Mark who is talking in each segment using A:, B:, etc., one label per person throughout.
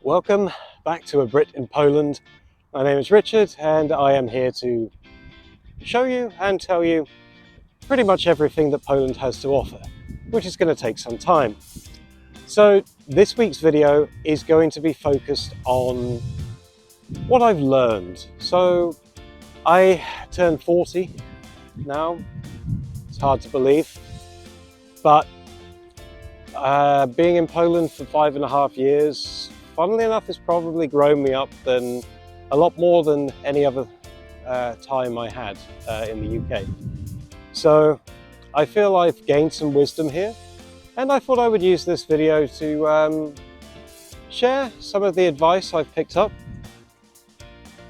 A: Welcome back to A Brit in Poland. My name is Richard and I am here to show you and tell you pretty much everything that Poland has to offer, which is going to take some time. So this week's video is going to be focused on what I've learned. So I turned 40 now. It's hard to believe, but being in Poland for 5.5 years, funnily enough, has probably grown me up than a lot more than any other time I had in the UK. So I feel I've gained some wisdom here, and I thought I would use this video to share some of the advice I've picked up.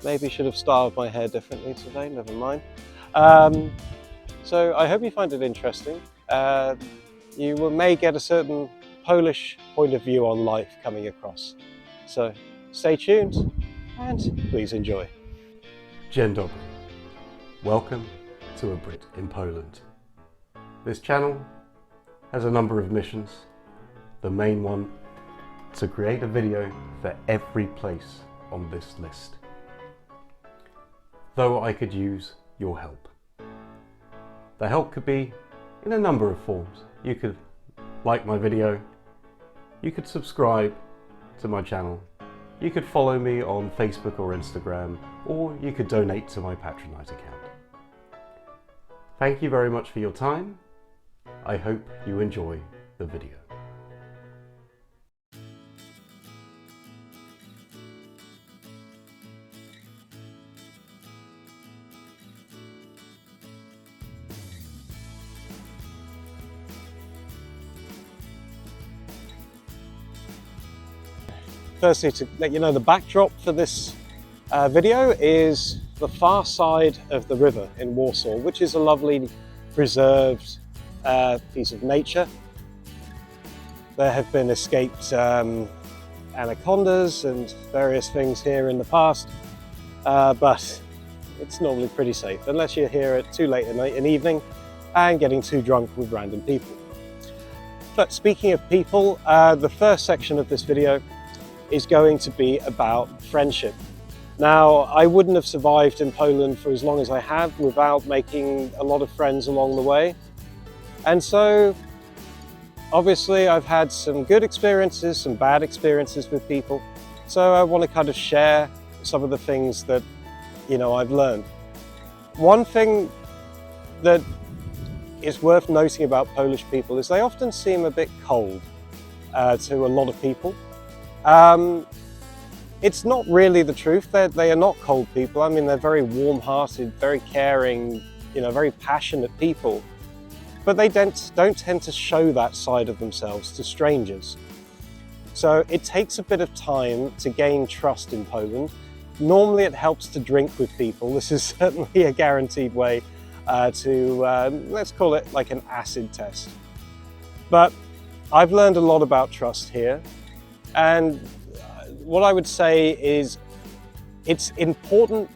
A: Maybe should have styled my hair differently today, never mind. So I hope you find it interesting. You may get a certain Polish point of view on life coming across. So stay tuned and please enjoy.
B: Dzień dobry. Welcome to A Brit in Poland. This channel has a number of missions. The main one, to create a video for every place on this list. Though I could use your help. The help could be in a number of forms. You could like my video, you could subscribe to my channel, you could follow me on Facebook or Instagram, or you could donate to my Patronite account. Thank you very much for your time. I hope you enjoy the video.
A: Firstly, to let you know, the backdrop for this video is the far side of the river in Warsaw, which is a lovely preserved piece of nature. There have been escaped anacondas and various things here in the past, but it's normally pretty safe, unless you're here at too late at night in the evening and getting too drunk with random people. But speaking of people, the first section of this video is going to be about friendship. Now, I wouldn't have survived in Poland for as long as I have without making a lot of friends along the way. And so, obviously, I've had some good experiences, some bad experiences with people. So I want to kind of share some of the things that, I've learned. One thing that is worth noting about Polish people is they often seem a bit cold to a lot of people. It's not really the truth. They are not cold people. I mean, they're very warm-hearted, very caring, very passionate people. But they don't tend to show that side of themselves to strangers. So it takes a bit of time to gain trust in Poland. Normally it helps to drink with people. This is certainly a guaranteed way let's call it like an acid test. But I've learned a lot about trust here. And what I would say is it's important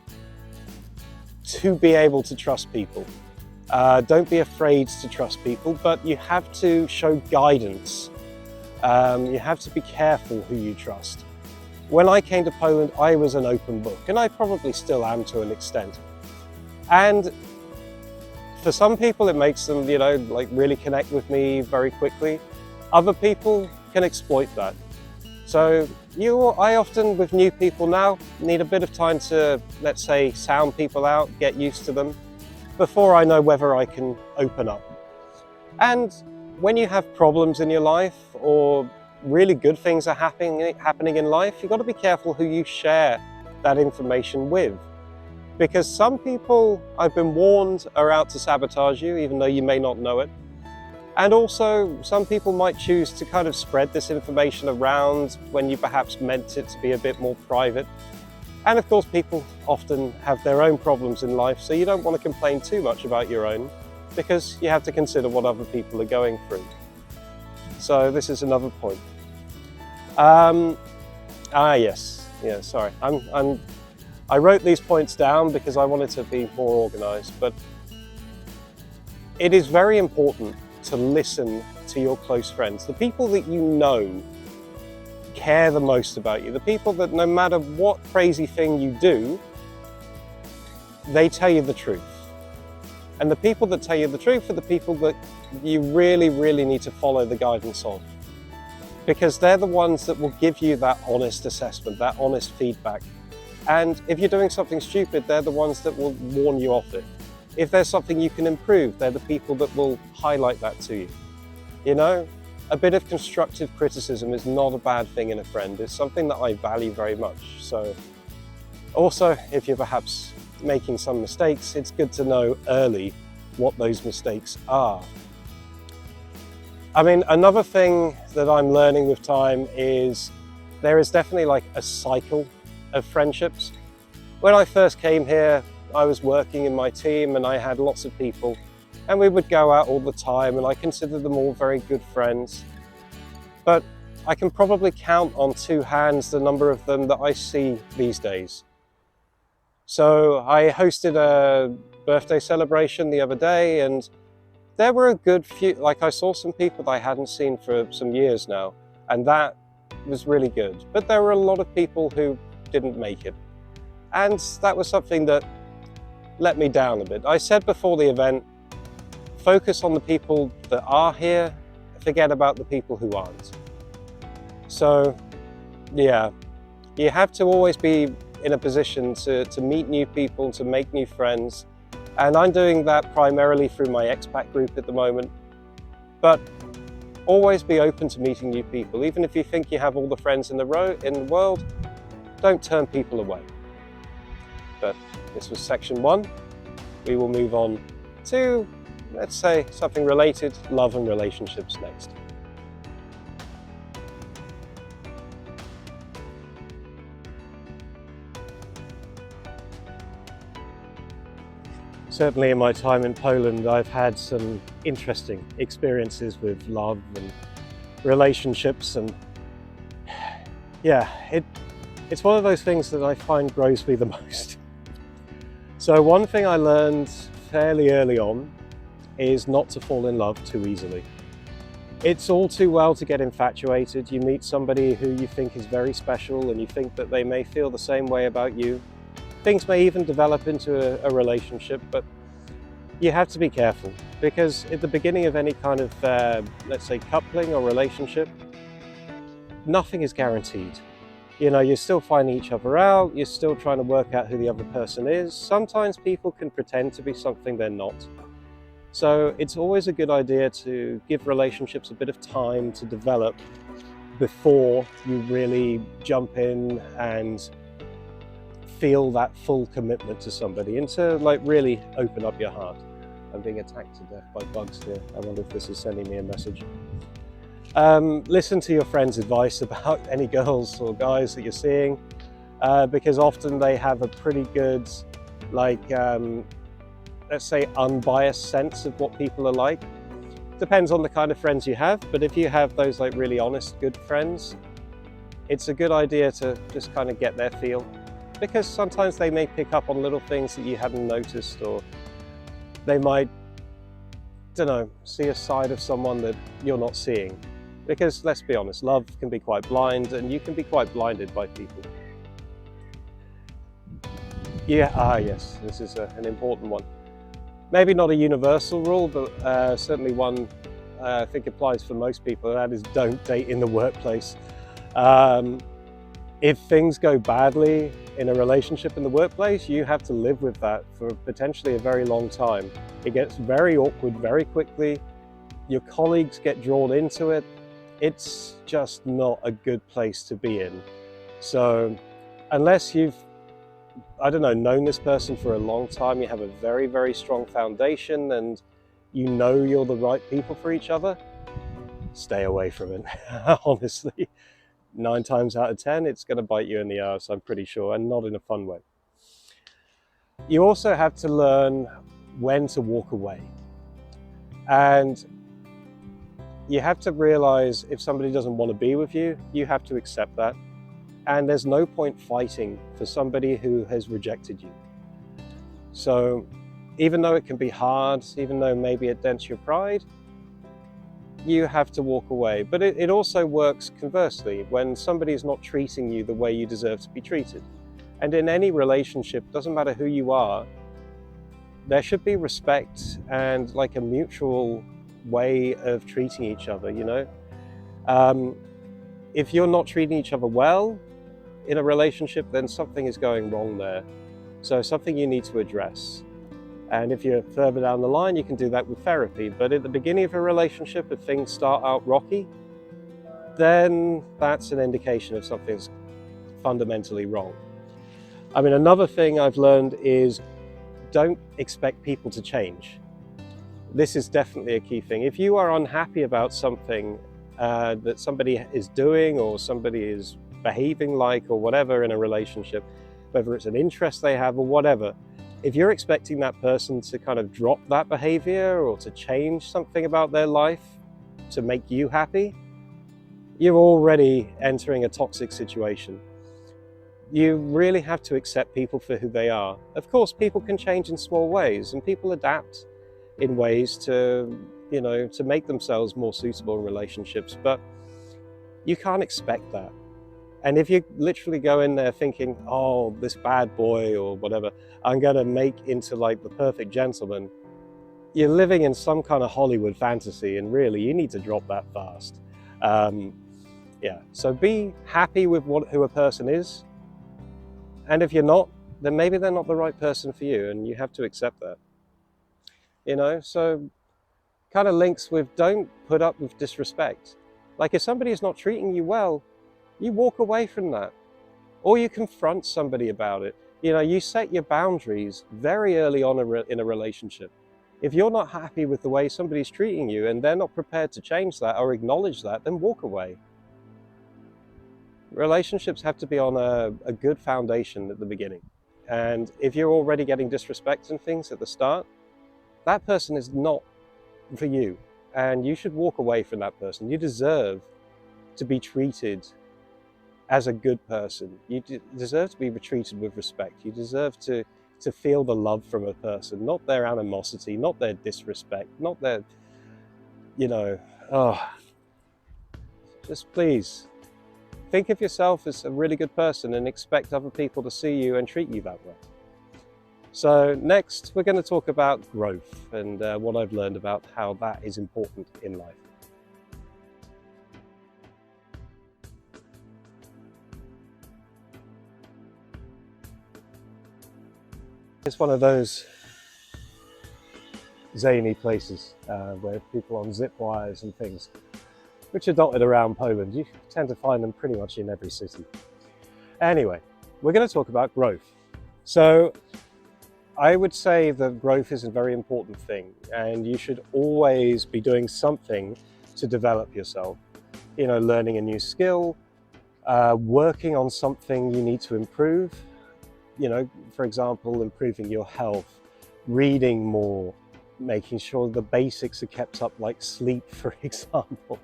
A: to be able to trust people. Don't be afraid to trust people, but you have to show guidance. You have to be careful who you trust. When I came to Poland, I was an open book, and I probably still am to an extent. And for some people, it makes them, really connect with me very quickly. Other people can exploit that. So I often, with new people now, need a bit of time to, let's say, sound people out, get used to them, before I know whether I can open up. And when you have problems in your life, or really good things are happening in life, you've got to be careful who you share that information with. Because some people, I've been warned, are out to sabotage you, even though you may not know it. And also, some people might choose to kind of spread this information around when you perhaps meant it to be a bit more private. And of course, people often have their own problems in life, so you don't want to complain too much about your own, because you have to consider what other people are going through. So this is another point. Sorry. I wrote these points down because I wanted to be more organized, but it is very important to listen to your close friends, the people that you know care the most about you, the people that no matter what crazy thing you do, they tell you the truth. And the people that tell you the truth are the people that you really, really need to follow the guidance of. Because they're the ones that will give you that honest assessment, that honest feedback. And if you're doing something stupid, they're the ones that will warn you off it. If there's something you can improve, they're the people that will highlight that to you. You know, a bit of constructive criticism is not a bad thing in a friend. It's something that I value very much. So also, if you're perhaps making some mistakes, it's good to know early what those mistakes are. I mean, another thing that I'm learning with time is there is definitely like a cycle of friendships. When I first came here, I was working in my team and I had lots of people and we would go out all the time and I considered them all very good friends. But I can probably count on two hands the number of them that I see these days. So I hosted a birthday celebration the other day and there were a good few, like I saw some people that I hadn't seen for some years now, and that was really good. But there were a lot of people who didn't make it. And that was something that let me down a bit. I said before the event, focus on the people that are here, forget about the people who aren't. So yeah, you have to always be in a position to meet new people, to make new friends. And I'm doing that primarily through my expat group at the moment. But always be open to meeting new people. Even if you think you have all the friends in the world, don't turn people away. But this was section 1. We will move on to, let's say, something related, love and relationships next. Certainly in my time in Poland, I've had some interesting experiences with love and relationships, and yeah, it's one of those things that I find grows me the most. So one thing I learned fairly early on is not to fall in love too easily. It's all too well to get infatuated. You meet somebody who you think is very special and you think that they may feel the same way about you. Things may even develop into a relationship, but you have to be careful because at the beginning of any kind of, let's say, coupling or relationship, nothing is guaranteed. You know, you're still finding each other out, you're still trying to work out who the other person is. Sometimes people can pretend to be something they're not. So it's always a good idea to give relationships a bit of time to develop before you really jump in and feel that full commitment to somebody and to like really open up your heart. I'm being attacked to death by bugs here. I wonder if this is sending me a message. Listen to your friends' advice about any girls or guys that you're seeing, because often they have a pretty good, like, let's say, unbiased sense of what people are like. Depends on the kind of friends you have, but if you have those like really honest, good friends, it's a good idea to just kind of get their feel. Because sometimes they may pick up on little things that you hadn't noticed, or they might, don't know, see a side of someone that you're not seeing. Because let's be honest, love can be quite blind and you can be quite blinded by people. Yeah, yes, this is an important one. Maybe not a universal rule, but certainly one I think applies for most people, and that is don't date in the workplace. If things go badly in a relationship in the workplace, you have to live with that for potentially a very long time. It gets very awkward very quickly. Your colleagues get drawn into it. It's just not a good place to be in. So unless you've, I don't know, known this person for a long time, you have a very, very strong foundation and you know you're the right people for each other, stay away from it, honestly. 9 times out of 10, it's going to bite you in the arse, I'm pretty sure, and not in a fun way. You also have to learn when to walk away. And you have to realize if somebody doesn't want to be with you, you have to accept that. And there's no point fighting for somebody who has rejected you. So even though it can be hard, even though maybe it dents your pride, you have to walk away. But it also works conversely, when somebody is not treating you the way you deserve to be treated. And in any relationship, doesn't matter who you are, there should be respect and like a mutual way of treating each other, you know? If you're not treating each other well in a relationship, then something is going wrong there. So something you need to address. And if you're further down the line, you can do that with therapy. But at the beginning of a relationship, if things start out rocky, then that's an indication of something's fundamentally wrong. I mean, another thing I've learned is don't expect people to change. This is definitely a key thing. If you are unhappy about something that somebody is doing or somebody is behaving like or whatever in a relationship, whether it's an interest they have or whatever, if you're expecting that person to kind of drop that behavior or to change something about their life to make you happy, you're already entering a toxic situation. You really have to accept people for who they are. Of course, people can change in small ways and people adapt in ways to, you know, to make themselves more suitable in relationships, but you can't expect that. And if you literally go in there thinking, oh, this bad boy or whatever, I'm going to make into like the perfect gentleman, you're living in some kind of Hollywood fantasy, and really you need to drop that fast. Yeah, so be happy with who a person is. And if you're not, then maybe they're not the right person for you, and you have to accept that. You know, so kind of links with don't put up with disrespect. Like if somebody is not treating you well, you walk away from that, or you confront somebody about it. You know, you set your boundaries very early on in a relationship. If you're not happy with the way somebody's treating you and they're not prepared to change that or acknowledge that, then walk away. Relationships have to be on a good foundation at the beginning. And if you're already getting disrespect and things at the start, that person is not for you. And you should walk away from that person. You deserve to be treated as a good person. You deserve to be treated with respect. You deserve to feel the love from a person, not their animosity, not their disrespect, not their, you know, oh, just please think of yourself as a really good person and expect other people to see you and treat you that way. So next, we're going to talk about growth and what I've learned about how that is important in life. It's one of those zany places where people on zip wires and things, which are dotted around Poland. You tend to find them pretty much in every city. Anyway, we're going to talk about growth. So I would say that growth is a very important thing, and you should always be doing something to develop yourself. You know, learning a new skill, working on something you need to improve. You know, for example, improving your health, reading more, making sure the basics are kept up, like sleep, for example.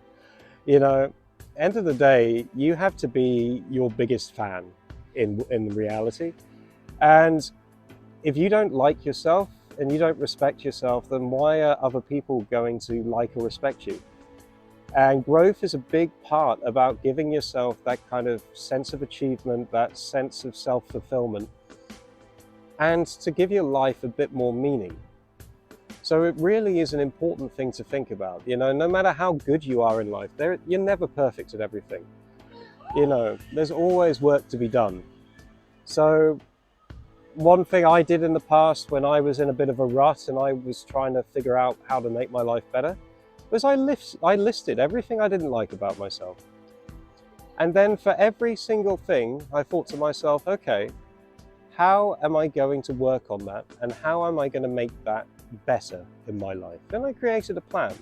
A: You know, end of the day, you have to be your biggest fan in reality. And if you don't like yourself and you don't respect yourself, then why are other people going to like or respect you? And growth is a big part about giving yourself that kind of sense of achievement, that sense of self-fulfillment, and to give your life a bit more meaning. So it really is an important thing to think about. You know, no matter how good you are in life, you're never perfect at everything. You know, there's always work to be done. So one thing I did in the past when I was in a bit of a rut and I was trying to figure out how to make my life better was I listed everything I didn't like about myself. And then for every single thing, I thought to myself, okay, how am I going to work on that? And how am I going to make that better in my life? Then I created a plan.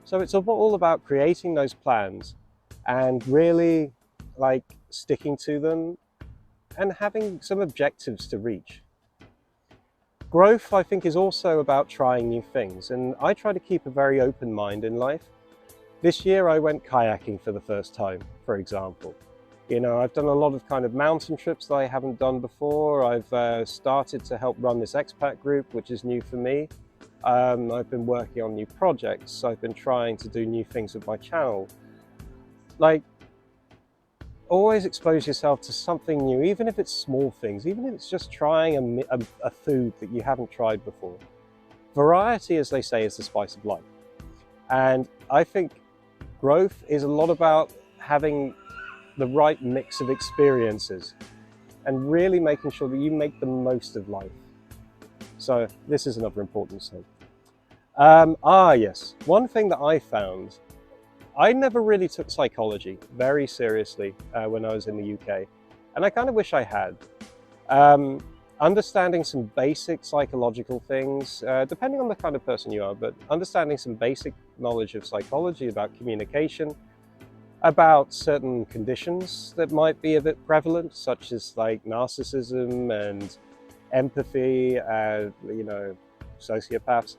A: So it's all about creating those plans and really like sticking to them and having some objectives to reach. Growth, I think, is also about trying new things. And I try to keep a very open mind in life. This year I went kayaking for the first time, for example. You know, I've done a lot of kind of mountain trips that I haven't done before. I've started to help run this expat group, which is new for me. I've been working on new projects. I've been trying to do new things with my channel. Like, always expose yourself to something new, even if it's small things, even if it's just trying a food that you haven't tried before. Variety, as they say, is the spice of life. And I think growth is a lot about having the right mix of experiences and really making sure that you make the most of life. So this is another important thing. Yes, one thing that I found, I never really took psychology very seriously when I was in the UK, and I kind of wish I had. Understanding some basic psychological things, depending on the kind of person you are, but understanding some basic knowledge of psychology about communication, about certain conditions that might be a bit prevalent, such as like narcissism and empathy, sociopaths.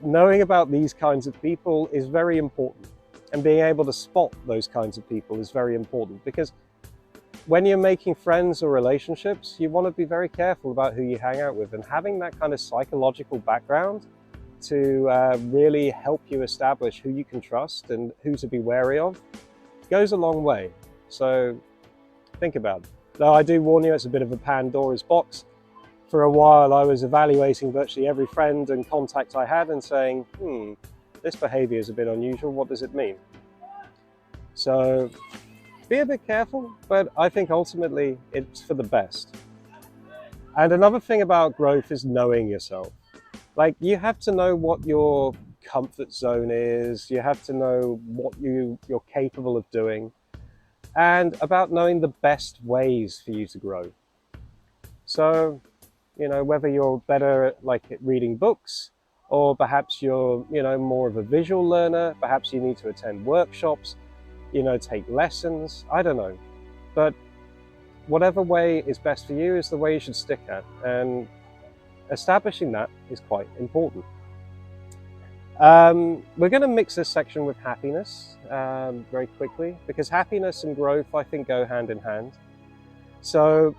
A: Knowing about these kinds of people is very important, and being able to spot those kinds of people is very important, because when you're making friends or relationships, you want to be very careful about who you hang out with, and having that kind of psychological background to really help you establish who you can trust and who to be wary of goes a long way. So think about it. Though I do warn you, it's a bit of a Pandora's box. For a while, I was evaluating virtually every friend and contact I had and saying, this behavior is a bit unusual. What does it mean? So be a bit careful, but I think ultimately it's for the best. And another thing about growth is knowing yourself. Like, you have to know what your comfort zone is. You have to know what you're capable of doing, and about knowing the best ways for you to grow. So, whether you're better at reading books, or perhaps you're, more of a visual learner, perhaps you need to attend workshops, take lessons, I don't know. But whatever way is best for you is the way you should stick at, and establishing that is quite important. We're going to mix this section with happiness very quickly, because happiness and growth, I think, go hand in hand. So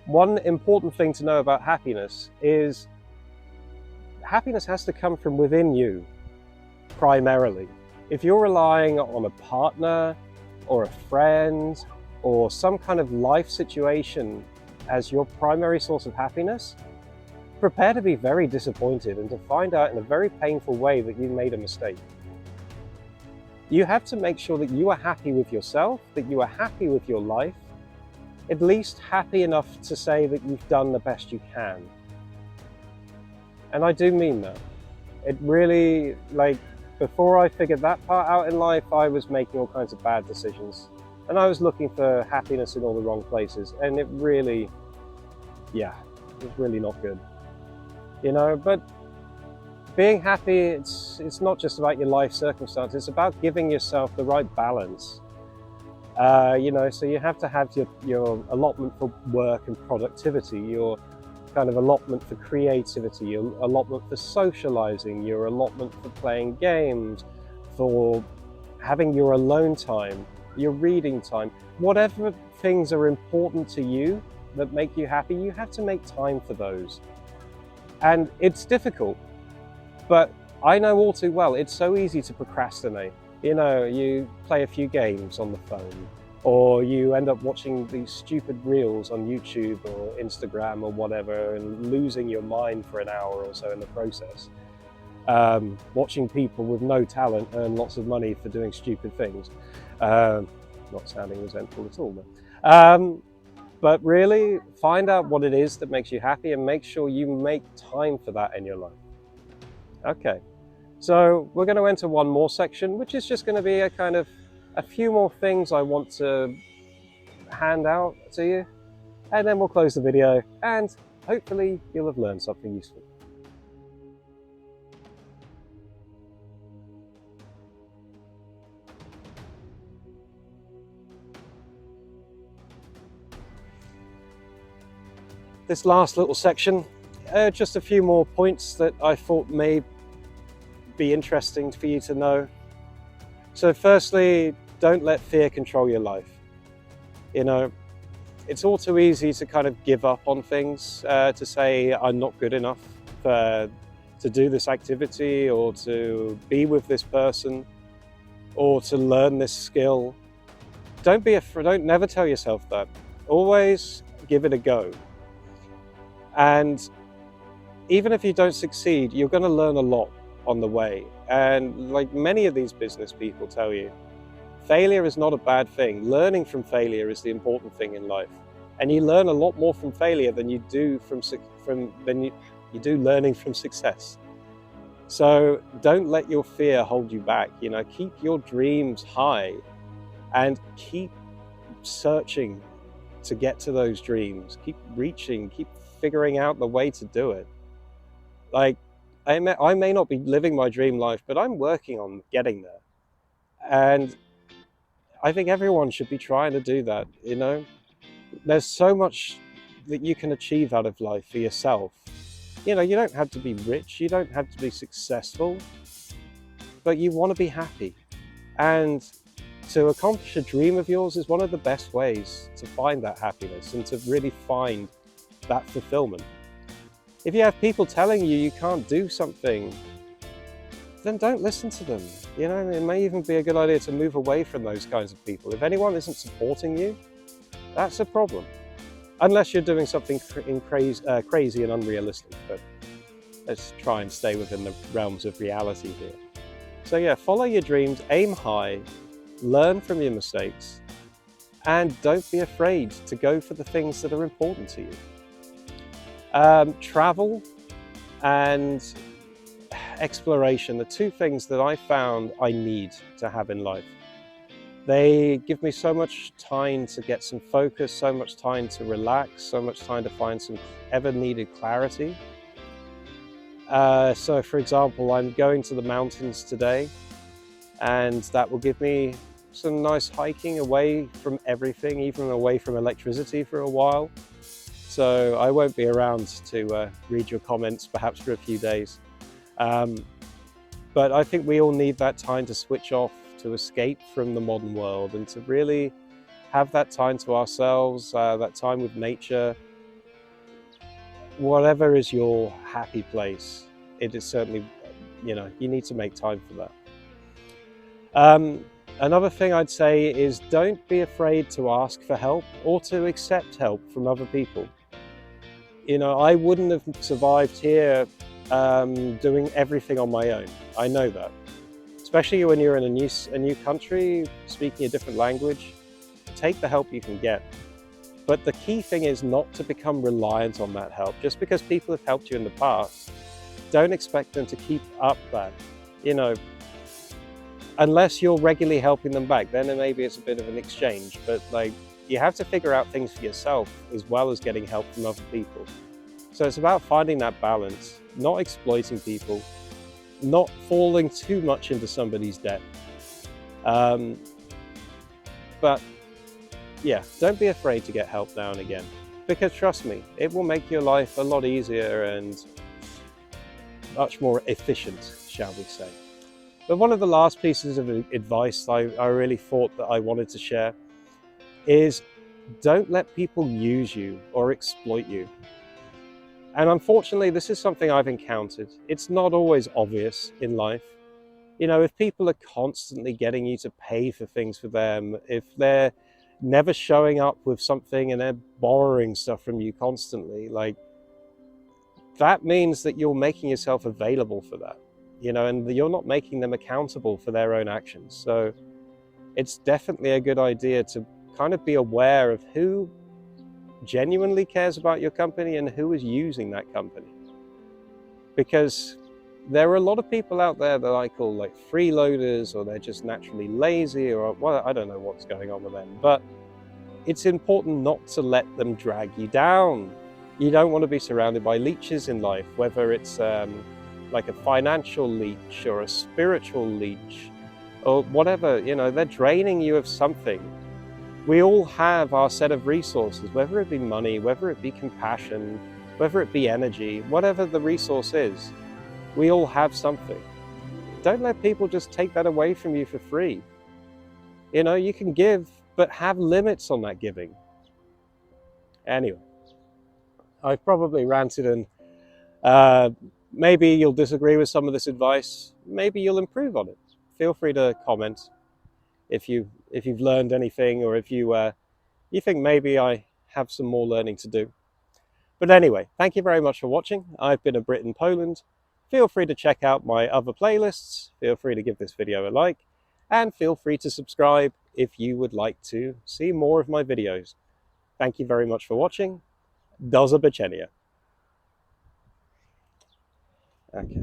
A: one important thing to know about happiness is happiness has to come from within you, primarily. If you're relying on a partner or a friend or some kind of life situation as your primary source of happiness, prepare to be very disappointed and to find out in a very painful way that you made a mistake. You have to make sure that you are happy with yourself, that you are happy with your life, at least happy enough to say that you've done the best you can. And I do mean that. It really, before I figured that part out in life, I was making all kinds of bad decisions. And I was looking for happiness in all the wrong places. And it really, it was really not good. But being happy, it's not just about your life circumstances, it's about giving yourself the right balance. So you have to have your allotment for work and productivity, your kind of allotment for creativity, your allotment for socializing, your allotment for playing games, for having your alone time, your reading time. Whatever things are important to you that make you happy, you have to make time for those. And it's difficult, but I know all too well, it's so easy to procrastinate. You play a few games on the phone, or you end up watching these stupid reels on YouTube or Instagram or whatever, and losing your mind for an hour or so in the process. Watching people with no talent earn lots of money for doing stupid things. Not sounding resentful at all, but really find out what it is that makes you happy and make sure you make time for that in your life. Okay, so we're going to enter one more section, which is just going to be a few more things I want to hand out to you, and then we'll close the video, and hopefully you'll have learned something useful. This last little section, just a few more points that I thought may be interesting for you to know. So firstly, don't let fear control your life. It's all too easy to kind of give up on things, to say I'm not good enough to to do this activity or to be with this person or to learn this skill. Don't never tell yourself that. Always give it a go. And even if you don't succeed, you're going to learn a lot on the way. And like many of these business people tell you, failure is not a bad thing. Learning from failure is the important thing in life. And you learn a lot more from failure than you do you do learning from success. So don't let your fear hold you back. Keep your dreams high and keep searching to get to those dreams. Keep reaching, keep figuring out the way to do it. Like, I may not be living my dream life, but I'm working on getting there. And I think everyone should be trying to do that. There's so much that you can achieve out of life for yourself. You don't have to be rich, you don't have to be successful, but you want to be happy. And to accomplish a dream of yours is one of the best ways to find that happiness and to really find that fulfillment. If you have people telling you can't do something, then don't listen to them. It may even be a good idea to move away from those kinds of people. If anyone isn't supporting you, that's a problem. Unless you're doing something crazy and unrealistic, but let's try and stay within the realms of reality here. So yeah, follow your dreams, aim high, learn from your mistakes, and don't be afraid to go for the things that are important to you. Travel and exploration are two things that I found I need to have in life. They give me so much time to get some focus, so much time to relax, so much time to find some ever-needed clarity. So for example, I'm going to the mountains today, and that will give me some nice hiking away from everything, even away from electricity for a while. So I won't be around to read your comments perhaps for a few days. But I think we all need that time to switch off, to escape from the modern world, and to really have that time to ourselves, that time with nature. Whatever is your happy place, it is certainly, you need to make time for that. Another thing I'd say is don't be afraid to ask for help or to accept help from other people. I wouldn't have survived here doing everything on my own. I know that. Especially when you're in a new country, speaking a different language, take the help you can get. But the key thing is not to become reliant on that help. Just because people have helped you in the past, don't expect them to keep up that. Unless you're regularly helping them back, then maybe it's a bit of an exchange. But you have to figure out things for yourself as well as getting help from other people. So it's about finding that balance, not exploiting people, not falling too much into somebody's debt. But yeah, don't be afraid to get help now and again, because trust me, it will make your life a lot easier and much more efficient, shall we say. But one of the last pieces of advice I really thought that I wanted to share is don't let people use you or exploit you. And unfortunately, this is something I've encountered. It's not always obvious in life. If people are constantly getting you to pay for things for them, if they're never showing up with something and they're borrowing stuff from you constantly, that means that you're making yourself available for that, and you're not making them accountable for their own actions. So it's definitely a good idea to kind of be aware of who genuinely cares about your company and who is using that company. Because there are a lot of people out there that I call freeloaders, or they're just naturally lazy, or I don't know what's going on with them. But it's important not to let them drag you down. You don't want to be surrounded by leeches in life, whether it's like a financial leech or a spiritual leech or whatever. They're draining you of something. We all have our set of resources, whether it be money, whether it be compassion, whether it be energy, whatever the resource is, we all have something. Don't let people just take that away from you for free. You can give, but have limits on that giving. Anyway, I've probably ranted and Maybe you'll disagree with some of this advice. Maybe you'll improve on it. Feel free to comment if you've learned anything, or if you think maybe I have some more learning to do. But anyway, thank you very much for watching. I've been a Brit in Poland. Feel free to check out my other playlists. Feel free to give this video a like, and feel free to subscribe if you would like to see more of my videos. Thank you very much for watching. Do zobaczenia. Okay.